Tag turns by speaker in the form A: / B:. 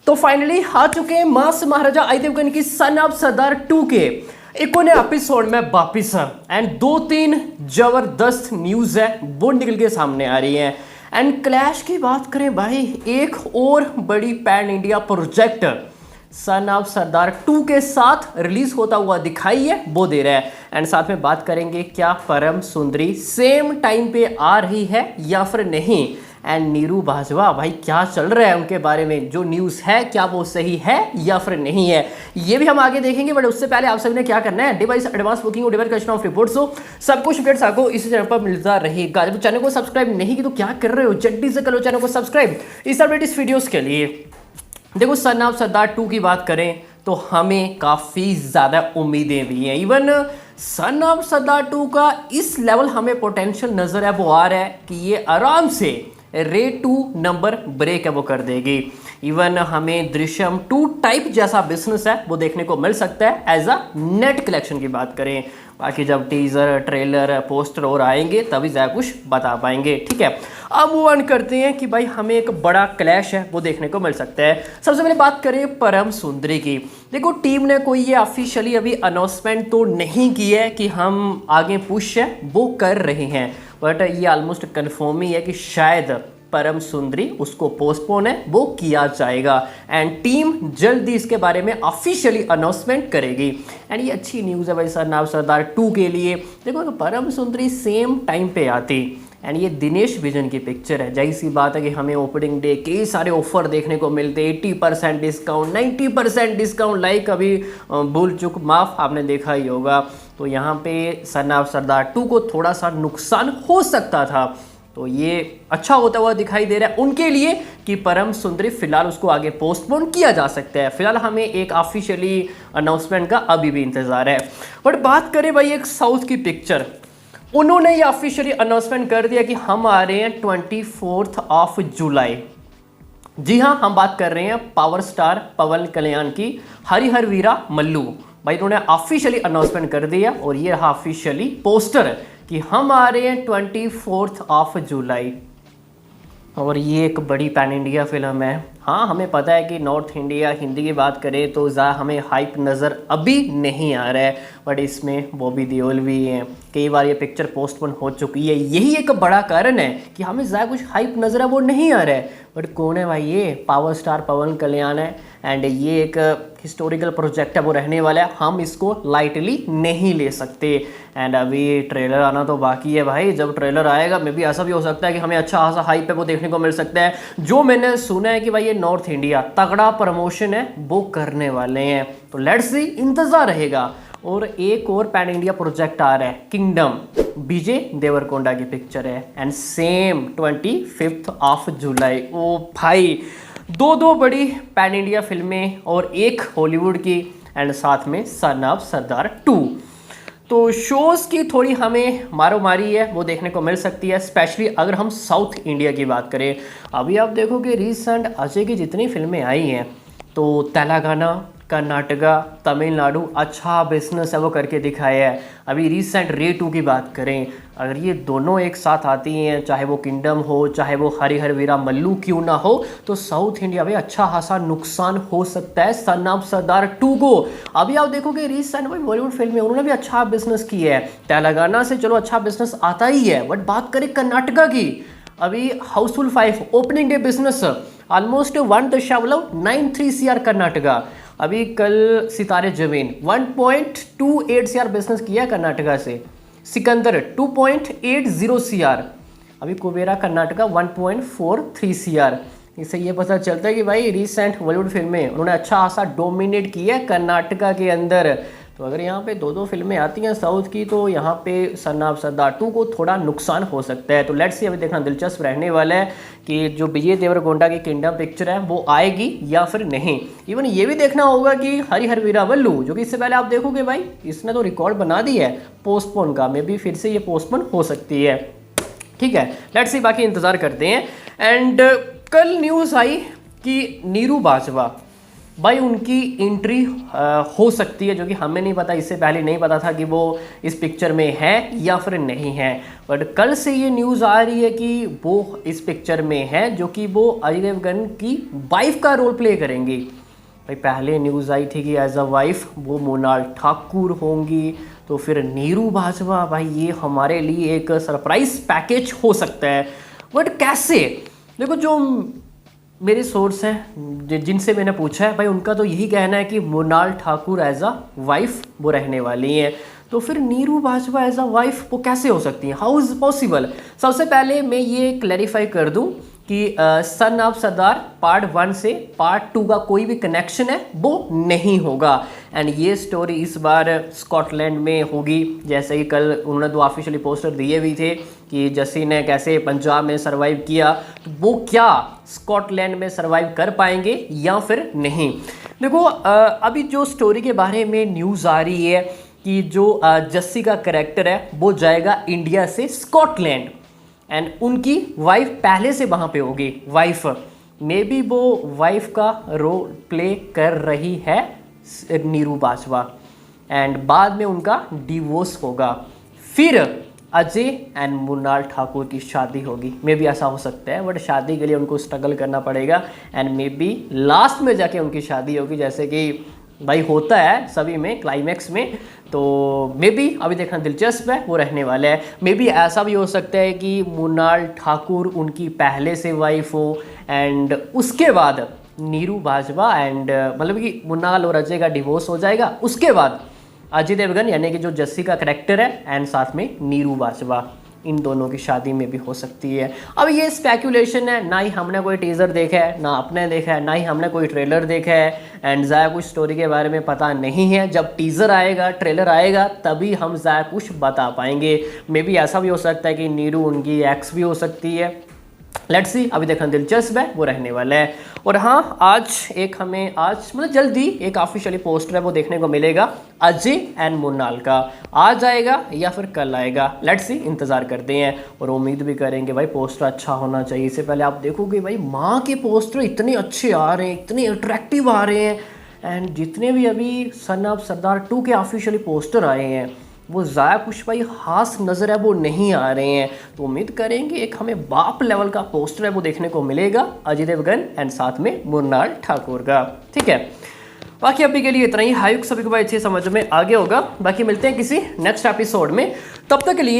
A: तो फाइनली आ चुके हैं मास महाराजा अजय देवगन की सन ऑफ सरदार 2 के एक और एपिसोड में वापिस एंड 2-3 जबरदस्त न्यूज है वो निकल के सामने आ रही है। एंड क्लैश की बात करें भाई, एक और बड़ी pan India project Son of Sardar 2 के साथ रिलीज होता हुआ दिखाई है वो दे रहा है। एंड साथ में बात करेंगे क्या परम सुंदरी सेम टाइम पे आ रही है या फिर नहीं। एंड नीरू बाजवा भाई क्या चल रहा है उनके बारे में, जो न्यूज़ है क्या वो सही है या फिर नहीं है, ये भी हम आगे देखेंगे। बट उससे पहले आप सभी ने क्या करना है, डिवाइस एडवांस बुकिंग और डिवाइस कलेक्शन ऑफ रिपोर्ट्स हो सब कुछ अपडेट्स आपको इसी चैनल पर मिलता रहेगा। जब चैनल को सब्सक्राइब नहीं की तो क्या कर रहे हो, जल्दी से करो चैनल को सब्सक्राइब इस अपडेट इस वीडियोस के लिए। देखो सन ऑफ सरदार 2 की बात करें तो हमें काफ़ी ज़्यादा उम्मीदें भी हैं। इवन सन ऑफ सरदार 2 का इस लेवल हमें पोटेंशियल नज़र है वो आ रहा है कि ये आराम से रेड 2 नंबर ब्रेक है वो कर देगी। इवन हमें दृश्यम 2 टाइप जैसा बिजनेस है वो देखने को मिल सकता है एज अ नेट कलेक्शन की बात करें। बाकी जब टीजर ट्रेलर पोस्टर और आएंगे तभी ज़्यादा कुछ बता पाएंगे, ठीक है। अब वो ऑन करते हैं कि भाई हमें एक बड़ा क्लैश है वो देखने को मिल सकता है। सबसे पहले बात करें परम सुंदरी की। देखो टीम ने कोई ये ऑफिशियली अभी अनाउंसमेंट तो नहीं की है कि हम आगे पुश है वो कर रहे हैं, बट ये ऑलमोस्ट कन्फर्म ही है कि शायद परम सुंदरी उसको पोस्टपोन है वो किया जाएगा। एंड टीम जल्दी इसके बारे में ऑफिशियली अनाउंसमेंट करेगी। एंड ये अच्छी न्यूज़ है भाई सन ऑफ सरदार 2 के लिए। देखो तो परम सुंदरी सेम टाइम पे आती एंड ये दिनेश विजन की पिक्चर है, जाहिर सी बात है कि हमें ओपनिंग डे कई सारे ऑफर देखने को मिलते, 80% डिस्काउंट 90% डिस्काउंट, लाइक अभी भूल चुक माफ आपने देखा ही होगा। तो यहाँ पे सन ऑफ सरदार 2 को थोड़ा सा नुकसान हो सकता था, तो ये अच्छा होता हुआ दिखाई दे रहा है उनके लिए कि परम सुंदरी फिलहाल उसको आगे पोस्टपोन किया जा सकता है। फिलहाल हमें एक ऑफिशियली अनाउंसमेंट का अभी भी इंतजार है। बट बात करें भाई एक साउथ की पिक्चर, उन्होंने ये ऑफिशियली अनाउंसमेंट कर दिया कि हम आ रहे हैं 24 जुलाई। जी हाँ, हम बात कर रहे हैं पावर स्टार पवन कल्याण की हरिहर वीरा मल्लू। भाई उन्होंने ऑफिशियली अनाउंसमेंट कर दिया और ये रहा ऑफिशियली पोस्टर कि हम आ रहे हैं 24 जुलाई। और ये एक बड़ी पैन इंडिया फिल्म है। हाँ, हमें पता है कि नॉर्थ इंडिया हिंदी की बात करें तो ज़्यादा हमें हाइप नज़र अभी नहीं आ रहा है, बट इसमें बॉबी देओल भी हैं। कई बार ये पिक्चर पोस्टपोन हो चुकी है, यही एक बड़ा कारण है कि हमें ज़्यादा कुछ हाइप नज़र है वो नहीं आ रहा है। बट कौन है भाई, ये पावर स्टार पवन कल्याण है एंड ये एक हिस्टोरिकल प्रोजेक्ट है वो रहने वाला है, हम इसको लाइटली नहीं ले सकते। एंड अभी ट्रेलर आना तो बाकी है भाई, जब ट्रेलर आएगा मे भी ऐसा भी हो सकता है कि हमें अच्छा खासा हाइप है वो देखने को मिल सकता है। जो मैंने सुना है कि भाई ये नॉर्थ इंडिया तगड़ा प्रमोशन है वो करने वाले हैं, तो लेट्स सी, इंतजार रहेगा। और एक और पैन इंडिया प्रोजेक्ट आ रहा है किंगडम, विजय देवरकोंडा की पिक्चर है एंड सेम 25 जुलाई। ओ भाई, दो बड़ी पैन इंडिया फिल्में और एक हॉलीवुड की एंड साथ में सन ऑफ सरदार 2। तो शोज़ की थोड़ी हमें मारो मारी है वो देखने को मिल सकती है, स्पेशली अगर हम साउथ इंडिया की बात करें। अभी आप देखोगे रिसेंट अजय की जितनी फिल्में आई हैं तो तेलंगाना, कर्नाटका, तमिलनाडु अच्छा बिजनेस है वो करके दिखाया है। अभी रिसेंट रे 2 की बात करें, अगर ये दोनों एक साथ आती हैं, चाहे वो किंगडम हो चाहे वो हरिहर वीरा मल्लू क्यों ना हो, तो साउथ इंडिया में अच्छा खासा नुकसान हो सकता है सन ऑफ सरदार 2 को। अभी आप देखोगे रिसेंट भाई बॉलीवुड फिल्में उन्होंने भी अच्छा बिजनेस किया है, तेलंगाना से चलो अच्छा बिजनेस आता ही है। बट बात करें कर्नाटका की, अभी Housefull 5 opening day business almost 1.93 CR Karnataka. अभी कल सितारे जमीन 1.28 CR बिजनेस किया कर्नाटका से, सिकंदर 2.80 CR, अभी कुबेरा कर्नाटका 1.43 CR। इससे ये पता चलता है कि भाई रिसेंट बॉलीवुड फिल्में उन्होंने अच्छा खासा डोमिनेट किया है कर्नाटका के अंदर। तो अगर यहाँ पे दो फिल्में आती हैं साउथ की तो यहाँ पे सन ऑफ सरदार 2 को थोड़ा नुकसान हो सकता है। तो लेट्स सी, अभी देखना दिलचस्प रहने वाला है कि जो विजय देवरकोंडा की किंगडम पिक्चर है वो आएगी या फिर नहीं। इवन ये भी देखना होगा कि हरिहर वीरा मल्लू, जो कि इससे पहले आप देखोगे भाई इसने तो रिकॉर्ड बना दी है पोस्टपोन का, मे बी फिर से ये पोस्टपोन हो सकती है, ठीक है। लेट्स सी, बाकी इंतज़ार करते हैं। एंड कल न्यूज़ आई कि नीरू बाजवा भाई उनकी एंट्री हो सकती है, जो कि हमें नहीं पता, इससे पहले नहीं पता था कि वो इस पिक्चर में है या फिर नहीं है। बट कल से ये न्यूज़ आ रही है कि वो इस पिक्चर में है, जो कि वो अजय देवगन की वाइफ का रोल प्ले करेंगी। भाई पहले न्यूज़ आई थी कि एज अ वाइफ वो मोनाल ठाकुर होंगी, तो फिर नीरू बाजवा, भाई ये हमारे लिए एक सरप्राइज पैकेज हो सकता है। बट कैसे? देखो, जो मेरे सोर्स हैं जिनसे मैंने पूछा है, भाई उनका तो यही कहना है कि Monal Thakur as a wife वो रहने वाली हैं। तो फिर Neeru Bajwa as a wife वो कैसे हो सकती हैं? How is possible? सबसे पहले मैं ये क्लैरिफाई कर दूं कि सन ऑफ सरदार पार्ट 1 से पार्ट 2 का कोई भी कनेक्शन है वो नहीं होगा। एंड ये स्टोरी इस बार स्कॉटलैंड में होगी, जैसे कि कल उन्होंने 2 ऑफिशियली पोस्टर दिए भी थे कि जस्सी ने कैसे पंजाब में सरवाइव किया, तो वो क्या स्कॉटलैंड में सरवाइव कर पाएंगे या फिर नहीं। देखो, अभी जो स्टोरी के बारे में न्यूज़ आ रही है कि जो जस्सी का कैरेक्टर है वो जाएगा इंडिया से स्कॉटलैंड, एंड उनकी वाइफ पहले से वहाँ पे होगी। वाइफ मे बी वो वाइफ का रोल प्ले कर रही है नीरू बाजवा, एंड बाद में उनका डिवोर्स होगा, फिर अजय एंड मोनाल ठाकुर की शादी होगी। मे बी ऐसा हो सकता है, बट शादी के लिए उनको स्ट्रगल करना पड़ेगा, एंड मे बी लास्ट में जाके उनकी शादी होगी, जैसे कि भाई होता है सभी में क्लाइमैक्स में। तो मे बी अभी देखना दिलचस्प है वो रहने वाला है। मे बी ऐसा भी हो सकता है कि मोनाल ठाकुर उनकी पहले से वाइफ हो, एंड उसके बाद नीरू बाजवा एंड मतलब कि मोनाल और अजय का डिवोर्स हो जाएगा, उसके बाद अजय देवगन यानी कि जो जस्सी का करैक्टर है एंड साथ में नीरू बाजवा, इन दोनों की शादी में भी हो सकती है। अब ये स्पेकुलेशन है, ना ही हमने कोई टीज़र देखा है, ना आपने देखा है, ना ही हमने कोई ट्रेलर देखा है, एंड ज़्यादा कुछ स्टोरी के बारे में पता नहीं है। जब टीज़र आएगा, ट्रेलर आएगा, तभी हम ज़्यादा कुछ बता पाएंगे। मे बी ऐसा भी हो सकता है कि नीरू उनकी एक्स भी हो सकती है। लेट्स सी, अभी देखना दिलचस्प है वो रहने वाला है। और हाँ, हमें आज मतलब जल्दी एक ऑफिशियली पोस्टर है वो देखने को मिलेगा अजय एंड मोनाल का। आज आएगा या फिर कल आएगा, लेट्स सी, इंतज़ार करते हैं और उम्मीद भी करेंगे भाई पोस्टर अच्छा होना चाहिए। इससे पहले आप देखोगे भाई माँ के पोस्टर इतने अच्छे आ रहे हैं, इतने अट्रैक्टिव आ रहे हैं, एंड जितने भी अभी सन ऑफ सरदार 2 के ऑफिशियली पोस्टर आए हैं वो ज़्यादा कुछ भाई खास नज़र है वो नहीं आ रहे हैं। तो उम्मीद करेंगे एक हमें बाप लेवल का पोस्टर है वो देखने को मिलेगा अजय देवगन एंड साथ में मोनाल ठाकुर का। ठीक है, बाकी अभी के लिए इतना ही। हाई सभी को भाई अच्छी समझ में आ गया होगा। बाकी मिलते हैं किसी नेक्स्ट एपिसोड में, तब तक के लिए